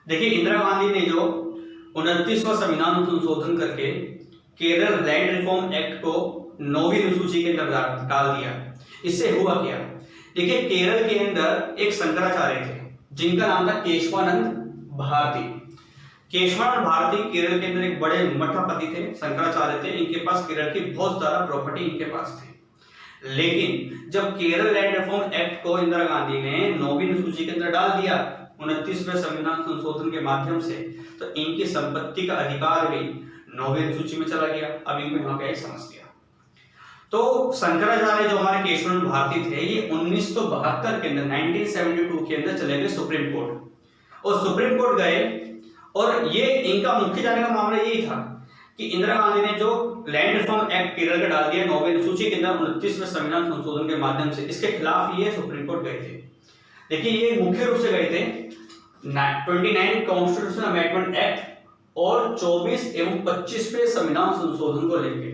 देखिए, इंदिरा गांधी ने जो 29वां संविधान संशोधन करके केरल लैंड रिफॉर्म एक्ट को 9वीं अनुसूची के अंदर डाल दिया। इससे हुआ क्या? देखिए, केरल के अंदर एक शंकराचार्य थे जिनका नाम था केशवानंद भारती। केशवानंद भारती केरल के अंदर एक बड़े मठापति थे, शंकराचार्य थे। इनके पास केरल की बहुत ज्यादा प्रॉपर्टी इनके पास थी। लेकिन जब केरल लैंड रिफॉर्म एक्ट को इंदिरा गांधी ने 9वीं अनुसूची के अंदर डाल दिया 29वें संविधान संशोधन के माध्यम से, तो इनकी संपत्ति का अधिकार भी 9वीं अनुसूची में चला गया। अब इनको यहाँ पे समस्या। तो शंकराचार्य जो हमारे केशवानंद भारती थे, ये 1972 के अंदर 1972 के अंदर चले गए सुप्रीम कोर्ट। और सुप्रीम कोर्ट गए और ये इनका मुख्य जाने का मामला यही था कि इंदिरा गांधी ने जो लैंड रिफॉर्म एक्ट केरल का डाल दिया 9वीं अनुसूची के अंदर 29वें संविधान संशोधन के माध्यम से, इसके खिलाफ ये सुप्रीम कोर्ट गए थे। देखिए, ये मुख्य रूप से गए थे 29 कॉन्स्टिट्यूशनल अमेंडमेंट एक्ट और 24 एवं 25वें संविधान संशोधन को लेके।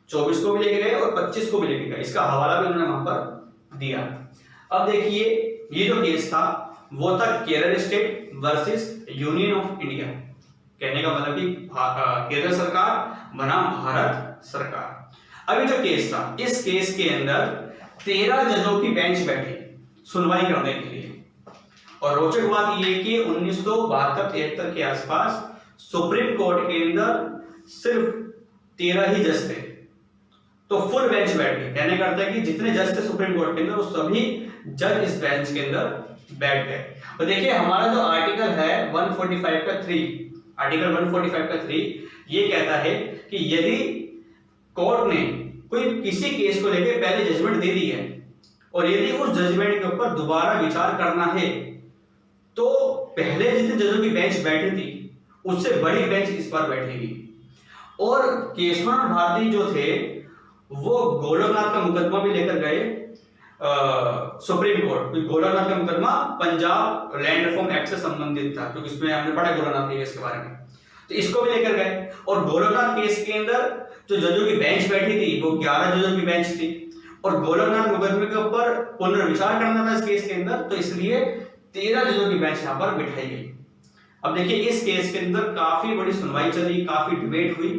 24 को भी लेके गए और 25 को भी लेके गए। इसका हवाला भी उन्होंने वहां पर दिया। अब देखिए, ये जो केस था वो था Kerala state versus union of India. कहने का मतलब कि केरल सरकार बनाम भारत सरकार। अभी जो केस था, इस केस के अंदर 13 जजों की बेंच बैठी सुनवाई करने के लिए। और रोचक बात यह कि 1972-73 के आसपास सुप्रीम कोर्ट के अंदर सिर्फ 13 ही जज थे, तो फुल बेंच बैठ गए। कहने का अर्थ है कि जितने जज थे सुप्रीम कोर्ट के अंदर, वो सभी जज इस बेंच के अंदर बैठ गए। तो देखिए, हमारा जो आर्टिकल है 145 का 3, आर्टिकल 145 का 3 ये कहता है कि यदि कोर्ट ने कोई किसी केस को लेकर पहले जजमेंट दे दी है और यदि उस जजमेंट के ऊपर दोबारा विचार करना है, तो पहले जितने जजों की बेंच बैठी थी उससे बड़ी बेंच इस बार बैठेगी। और केशवानंद भारती जो थे वो गोलकनाथ का मुकदमा भी लेकर गए सुप्रीम कोर्ट। गोलकनाथ का मुकदमा पंजाब लैंड रिफॉर्म एक्ट से संबंधित था, क्योंकि इसमें हमने पढ़ा गोलकनाथ केस के बारे में। तो इसको भी लेकर गए और गोलकनाथ केस के अंदर जो जजों की बेंच बैठी थी वो 11 जजों की बेंच थी और गोलकनाथ मुकदमे के ऊपर पुनर्विचार करना था इस केस के अंदर, तो इसलिए 13 जजों की बेंच यहाँ पर बिठाई गई। अब देखिए, इस केस के अंदर काफी बड़ी सुनवाई चली, काफी डिबेट हुई।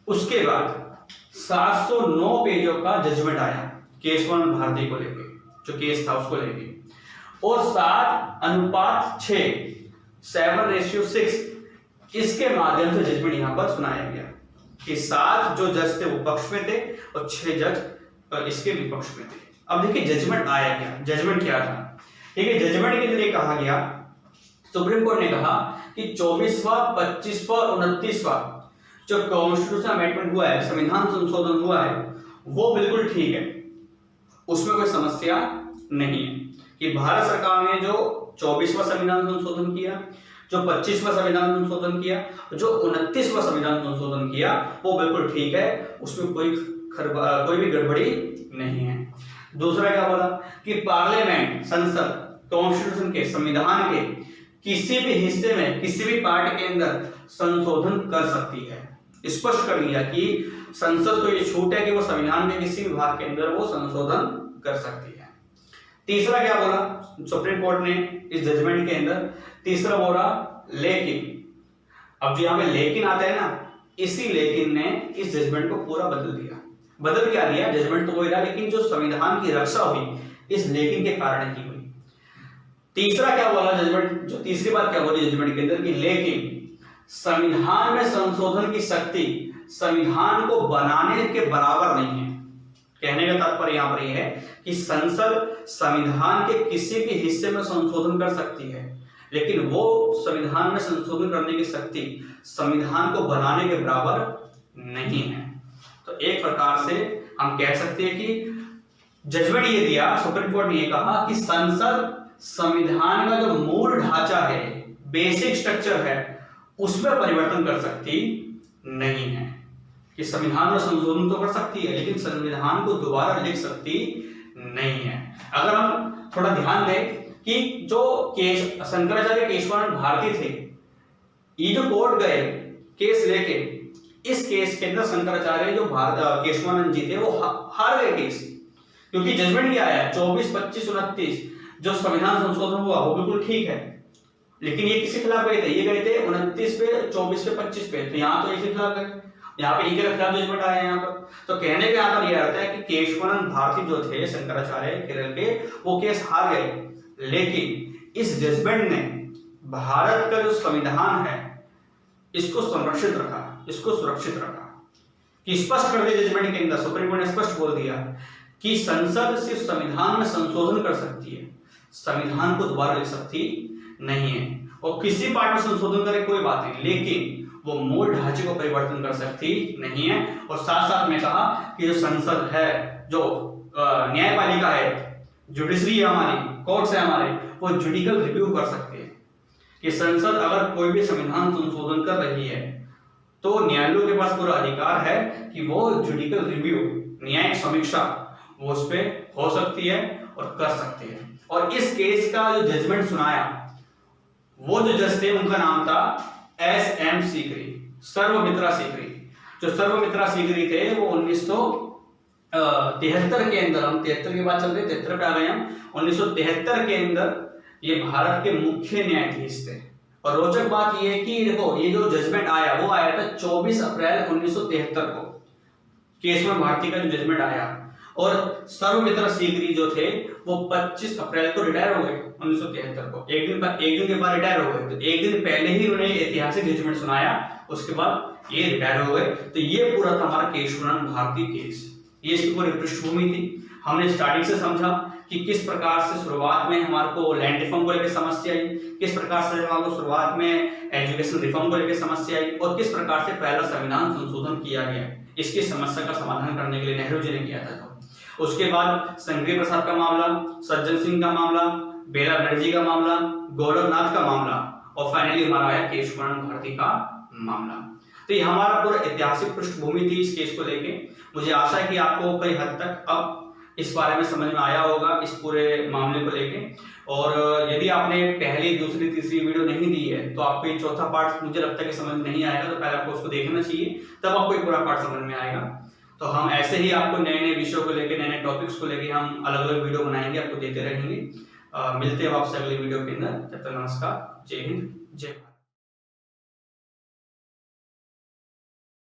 उसके बाद 709 पेजों का जजमेंट आया केशवानंद भारती को लेके, जो केस था उसको लेके, और 7:6 7:6 इसके माध्यम से जजमेंट यहां पर सुनाया गया कि 7 जो जज थे वो पक्ष में थे और 6 जज इसके विपक्ष में थे। अब देखिए, जजमेंट आया क्या, जजमेंट क्या था। ठीक है, जजमेंट के अंदर कहा गया, सुप्रीम कोर्ट ने कहा कि 24वां 25वां और 29वां जो कॉन्स्टिट्यूशनल अमेंडमेंट हुआ है, संविधान संशोधन हुआ है, वो बिल्कुल ठीक है, उसमें कोई समस्या नहीं है। कि भारत सरकार ने जो 24वां संविधान संशोधन किया, जो 25वां संविधान संशोधन किया, जो 29वां संविधान संशोधन किया, वो बिल्कुल ठीक है, उसमें कोई भी गड़बड़ी नहीं है। दूसरा क्या बोला कि पार्लियामेंट, संसद कॉन्स्टिट्यूशन के, संविधान के किसी भी हिस्से में किसी भी पार्ट के अंदर संशोधन कर सकती है। स्पष्ट कर दिया कि संसद को ये छूट है कि वो संविधान के किसी भी भाग के अंदर वो संशोधन कर सकती है। तीसरा क्या बोला सुप्रीम कोर्ट ने इस जजमेंट के अंदर, तीसरा बोला लेकिन। अब जो यहाँ पे लेकिन आता है ना, इसी लेकिन ने इस जजमेंट को पूरा बदल दिया। बदल क्या दिया, जजमेंट तो वही रहा, लेकिन जो संविधान की रक्षा हुई इस लेकिन के कारण ही हुई। तीसरा क्या बोला जजमेंट, जो तीसरी बात क्या बोली जजमेंट के अंदर कि लेकिन संविधान में संशोधन की शक्ति संविधान को बनाने के बराबर नहीं है। कहने का तात्पर्य यहां पर यह है कि संसद संविधान के किसी भी हिस्से में संशोधन कर सकती है, लेकिन वो संविधान में संशोधन करने की शक्ति संविधान को बनाने के बराबर नहीं है। तो एक प्रकार से हम कह सकते हैं कि जजमेंट ये दिया, सुप्रीम कोर्ट ने ये कहा कि संसद संविधान का जो मूल ढांचा है, बेसिक स्ट्रक्चर है, उसमें परिवर्तन कर सकती नहीं है। कि संविधान में संशोधन तो कर सकती है, लेकिन संविधान को दोबारा लिख सकती नहीं है। अगर हम थोड़ा ध्यान दें कि जो शंकराचार्य केशवानंद भारती थे, ये जो कोर्ट गए केस लेके, इस केस के अंदर शंकराचार्य जो केशवानंद जी थे वो हार गए केस, क्योंकि जजमेंट क्या आया 24, 25, 29 जो संविधान संशोधन हुआ वो बिल्कुल ठीक है, लेकिन ये किसके खिलाफ गए थे? ये गए थे 29 पे, 24 पे, 25 पे। तो यहाँ तो इसके खिलाफ गए, यहाँ पे इनके खिलाफ जजमेंट आया है यहाँ पर। तो कहने का यहाँ पर यह आता है कि केशवानंद भारती जो थे शंकराचार्य केरल के, वो केस हार गए, लेकिन इस जजमेंट ने भारत का जो संविधान है इसको संरक्षित रखा, इसको सुरक्षित रखा। कि स्पष्ट कर दिया जजमेंट के अंदर, सुप्रीम कोर्ट ने स्पष्ट बोल दिया कि संसद सिर्फ संविधान में संशोधन कर सकती है, संविधान को दोबारा लिख सकती नहीं है। और किसी पार्ट में संशोधन करे कोई बात नहीं, लेकिन वो मूल ढांचे को परिवर्तन कर सकती नहीं है। और साथ साथ में कहा कि जो संसद है, जो न्यायपालिका है, जुडिशरी है हमारी, कोर्ट्स है हमारे, वो जुडिकल रिव्यू कर सकते हैं। कि संसद अगर कोई भी संविधान संशोधन कर रही है तो न्यायालयों के पास पूरा अधिकार है कि वो जुडिकल रिव्यू, न्यायिक समीक्षा, वो उस पे हो सकती है और कर सकते हैं। और इस केस का जो जजमेंट सुनाया, वो जो जज थे उनका नाम था S.M. सीकरी, सर्वमित्रा सीकरी। जो सर्वमित्रा सीकरी थे वो 1973 के अंदर, हम 73 के बाद चल रहे, 73 पे आ गए हम, 1973 के अंदर ये भारत के मुख्य न्यायाधीश थे। और रोचक बात ये है कि देखो, ये जो जजमेंट आया वो आया था 24 अप्रैल 1973 को, केशवानंद भारती का जो जजमेंट आया। और सर्वमित्रा सीकरी जो थे वो 25 अप्रैल को रिटायर हो गए 1973 को, एक दिन के बाद रिटायर हो गए। तो एक दिन पहले ही उन्होंने ऐतिहासिक जजमेंट सुनाया, उसके बाद ये रिटायर हो गए। तो ये पूरा था हमारा केशवानंद भारती केस, ये इसकी पूरी पृष्ठभूमि थी। हमने स्टार्टिंग से समझा कि किस प्रकार से शुरुआत में हमारे को लैंड रिफॉर्म को लेकर समस्या आई, किस प्रकार से हमारे को शुरुआत में एजुकेशन रिफॉर्म को लेकर समस्या आई, और किस प्रकार से पहला संविधान संशोधन किया गया। इसकी समस्या का समाधान करने के लिए नेहरू जी ने किया था। उसके बाद संघवी प्रसाद का मामला, सज्जन सिंह का मामला, बेला बनर्जी का मामला, गौरवनाथ का मामला, और फाइनली हमारा आया केशवानंद भारती का मामला। तो ये हमारा पूरा ऐतिहासिक पृष्ठभूमि थी इस केस को लेके। मुझे आशा है कि आपको कई हद तक अब इस बारे में समझ में आया होगा, इस पूरे मामले को लेके। और यदि आपने पहली, दूसरी, तीसरी वीडियो नहीं दी है तो आपको ये चौथा पार्ट मुझे लगता है कि समझ में नहीं आएगा, तो पहले आपको उसको देखना चाहिए, तब आपको एक पूरा पार्ट समझ में आएगा। तो हम ऐसे ही आपको नए नए विषयों को लेके, नए नए टॉपिक्स को लेके हम अलग अलग वीडियो बनाएंगे, आपको देते रहेंगे। मिलते हैं आपसे अगली वीडियो के अंदर। तब तक नमस्कार, जय हिंद, जय